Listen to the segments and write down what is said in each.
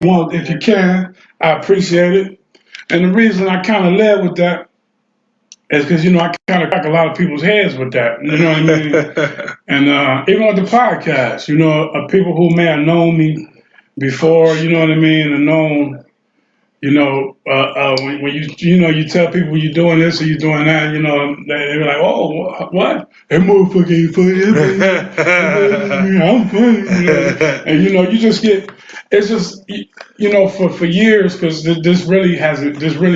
want, if you can, I appreciate it. And the reason I kind of led with that is because, I kind of crack a lot of people's heads with that. You know what I mean? And even with the podcast, people who may have known me before, you know what I mean, and known, when you tell people you're doing this or you're doing that, they're like, oh, what? That motherfucker ain't funny. I'm funny. And, you just get, it's just, for years, because this really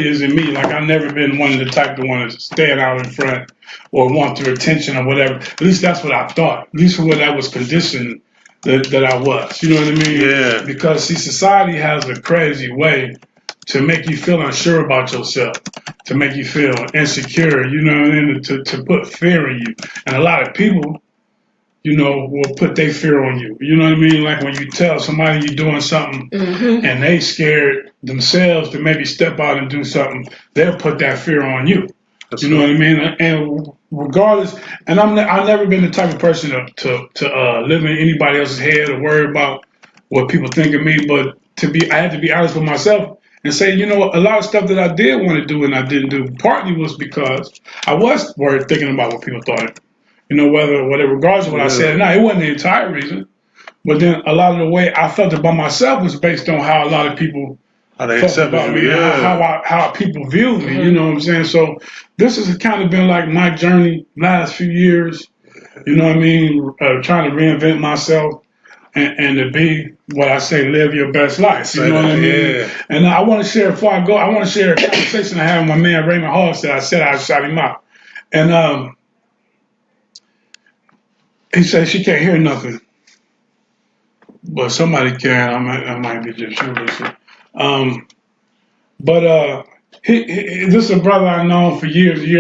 isn't me. Like, I've never been one of the type to want to stand out in front or want their attention or whatever. At least that's what I thought. At least for what I was conditioned that I was. You know what I mean? Yeah. Because, see, society has a crazy way to make you feel unsure about yourself, to make you feel insecure, you know what I mean, to put fear in you. And a lot of people, will put their fear on you. You know what I mean? Like when you tell somebody you're doing something and they scared themselves to maybe step out and do something, they'll put that fear on you. You know what I mean? And regardless, and I've never been the type of person to live in anybody else's head or worry about what people think of me, but I had to be honest with myself and say, a lot of stuff that I did want to do and I didn't do, partly was because I was worried, thinking about what people thought. Whether regardless of what I said or not, it wasn't the entire reason. But then a lot of the way I felt about myself was based on how a lot of people felt about me, how people viewed me, you know what I'm saying? So this has kind of been like my journey last few years, you know what I mean, trying to reinvent myself. And to be what I say, live your best life. You know what I mean? Yeah. And I want to share, before I go, I want to share a conversation I had with my man Raymond Hall. I said I shot him out. And he said she can't hear nothing. But somebody can. I might be just sure. But this is a brother I've known for years. We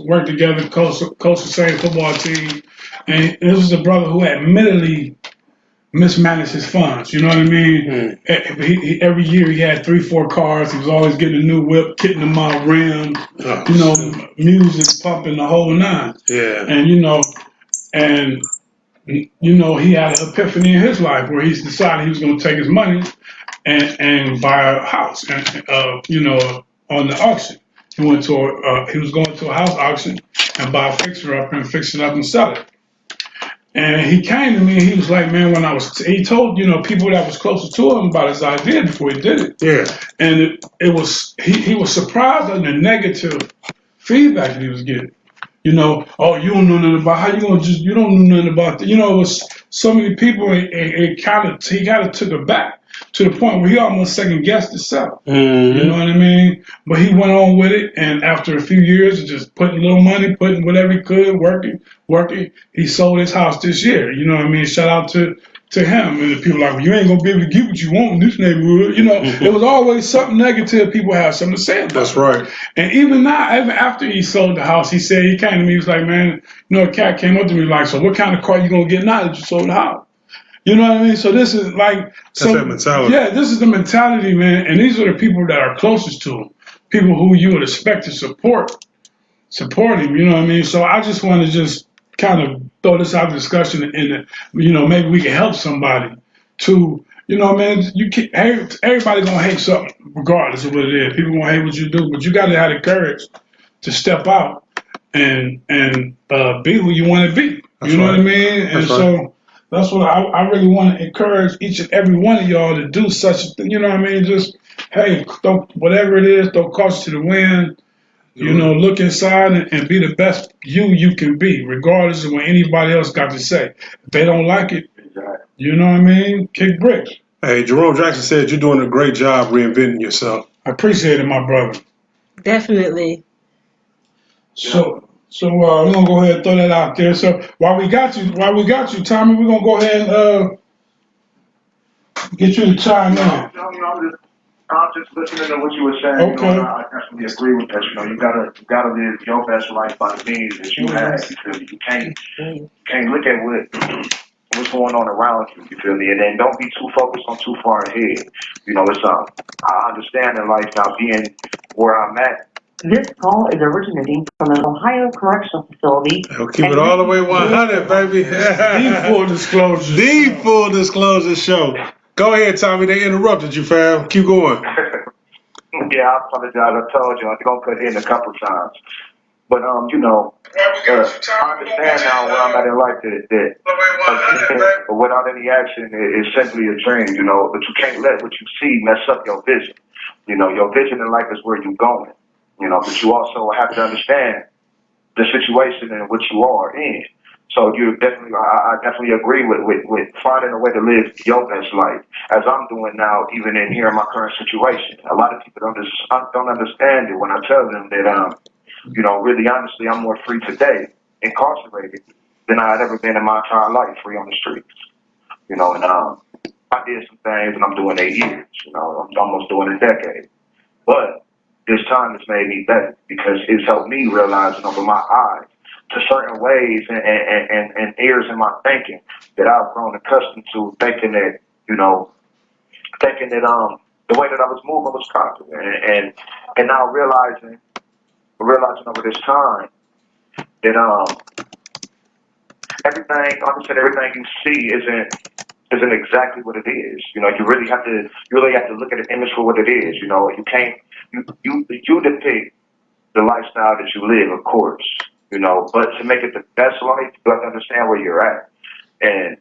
worked together, coached the same football team. And this was a brother who admittedly mismanaged his funds, you know what I mean? Every year he had 3-4 cars. He was always getting a new whip, kitting them out, rims, music pumping, the whole nine. Yeah. And he had an epiphany in his life where he decided he was going to take his money and buy a house, and on the auction. He was going to a house auction and buy a fixer-upper and fix it up and sell it. And he came to me and he was like, man, he told, people that was closer to him about his idea before he did it. Yeah. And he was surprised at the negative feedback that he was getting. Oh, you don't know nothing about, how you going to you don't know nothing about that. It was so many people, he kind of took it back to the point where he almost second guessed himself. Mm-hmm. You know what I mean? But he went on with it, and after a few years of just putting a little money, putting whatever he could, working, he sold his house this year. You know what I mean? Shout out to him. And the people like, well, you ain't going to be able to get what you want in this neighborhood. There was always something negative. People have something to say about That's it. right. And even now, even after he sold the house, he said, he came to me, he was like, man, a cat came up to me like, so what kind of car you going to get now that you sold the house? You know what I mean? So this is like... That's that mentality. Yeah, this is the mentality, man. And these are the people that are closest to him. People who you would expect to support him, you know what I mean? So I just want to just kind of throw this out of discussion and, maybe we can help somebody to, man, everybody going to hate something regardless of what it is. People going to hate what you do, but you got to have the courage to step out and be who you want to be. That's know right. what I mean? And so... That's what I really want to encourage each and every one of y'all to do such a thing. You know what I mean? Just, hey, whatever it is, don't caution to the wind. Look inside and be the best you can be, regardless of what anybody else got to say. If they don't like it, you know what I mean? Kick bricks. Hey, Jerome Jackson said you're doing a great job reinventing yourself. I appreciate it, my brother. Definitely. So we're gonna go ahead and throw that out there. So while we got you, Tommy, we're gonna go ahead and get you to chime in. I'm just listening to what you were saying. Okay. I definitely agree with that. You gotta live your best life by the means that you have. You feel me? You can't look at what's going on around you. You feel me? And then don't be too focused on too far ahead. It's I understand in life now being where I'm at. This call is originating from an Ohio correctional facility. I'll keep it all the way 100, baby. The full disclosure. The full disclosure show. Go ahead, Tommy. They interrupted you, fam. Keep going. Yeah, I apologize. I told you I'm gonna cut in a couple times. But I understand now where I'm at in life that a vision without any action is simply a dream, but you can't let what you see mess up your vision. Your vision in life is where you're going, but you also have to understand the situation in which you are in. So I definitely agree with finding a way to live your best life, as I'm doing now, even in here in my current situation. A lot of people don't understand it when I tell them that, really honestly, I'm more free today, incarcerated, than I had ever been in my entire life, free on the streets. And I did some things, and I'm doing 8 years. I'm almost doing a decade. But this time has made me better because it's helped me realize and open my eyes to certain ways and areas in my thinking that I've grown accustomed to, thinking that the way that I was moving was proper, and now realizing over this time that everything you see isn't exactly what it is. You really have to look at an image for what it is. You can't you depict the lifestyle that you live, of course. But to make it the best life, you have to understand where you're at, and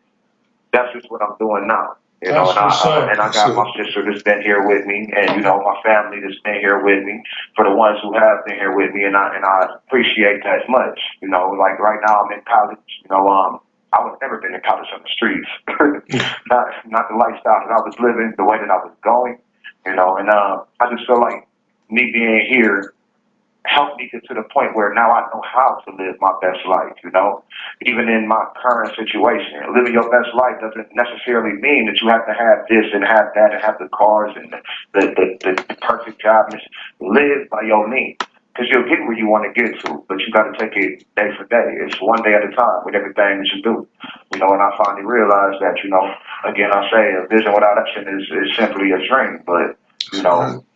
that's just what I'm doing now. That's what's up. And I got my sister that's been here with me, and my family that's been here with me. For the ones who have been here with me, and I appreciate that much. Like right now I'm in college. I would never been in college on the streets. not the lifestyle that I was living, the way that I was going. And I just feel like me being here helped me get to the point where now I know how to live my best life, even in my current situation. Living your best life doesn't necessarily mean that you have to have this and have that and have the cars and the perfect job. Live by your means, because you'll get where you want to get to, but you got to take it day for day. It's one day at a time with everything that you do. And I finally realized that, again, I say a vision without action is simply a dream, but,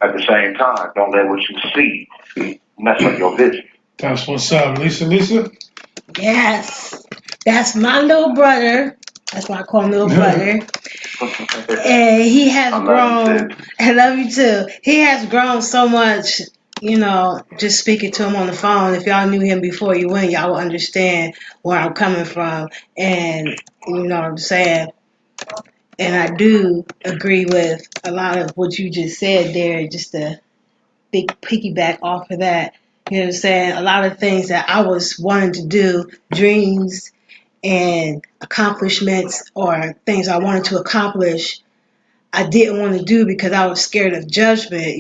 at the same time, don't let what you see mess up your vision. That's what's up. Lisa? Yes, that's my little brother. That's why I call him little brother. And he has grown. I love you too. He has grown so much. Just speaking to him on the phone. If y'all knew him before you went, y'all would understand where I'm coming from. And you know what I'm saying. And I do agree with a lot of what you just said there. Just to big piggyback off of that. You know what I'm saying? A lot of things that I was wanting to do, dreams and accomplishments or things I wanted to accomplish, I didn't want to do because I was scared of judgment,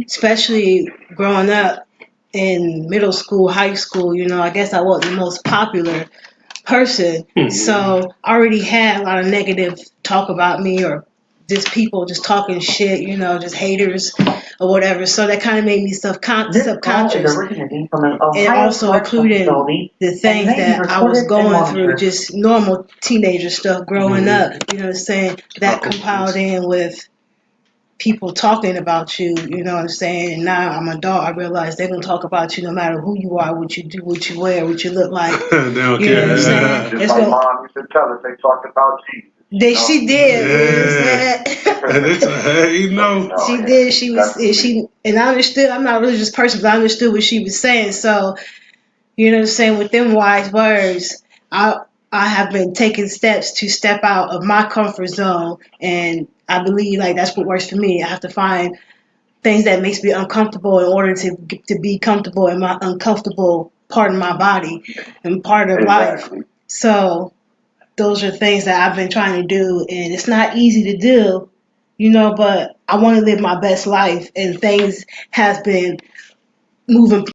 especially growing up in middle school, high school, I guess I wasn't the most popular person. So I already had a lot of negative talk about me or just people just talking shit, just haters or whatever. So that kind of made me subconscious. It also included the things that I was going through, just normal teenager stuff growing up, you know what I'm saying? That compiled in with people talking about you, you know what I'm saying? And now I'm an adult, I realize they're going to talk about you no matter who you are, what you do, what you wear, what you look like. They don't You know care. what I'm saying? Just my mom used to tell us, they talked about Jesus. She did. She did. She and I understood. I'm not a religious person, but I understood what she was saying. So, you know what I'm saying? With them wise words, I have been taking steps to step out of my comfort zone, and I believe like that's what works for me. I have to find things that makes me uncomfortable in order to be comfortable in my uncomfortable part of my body and part of life. So those are things that I've been trying to do, and it's not easy to do, but I want to live my best life, and things have been moving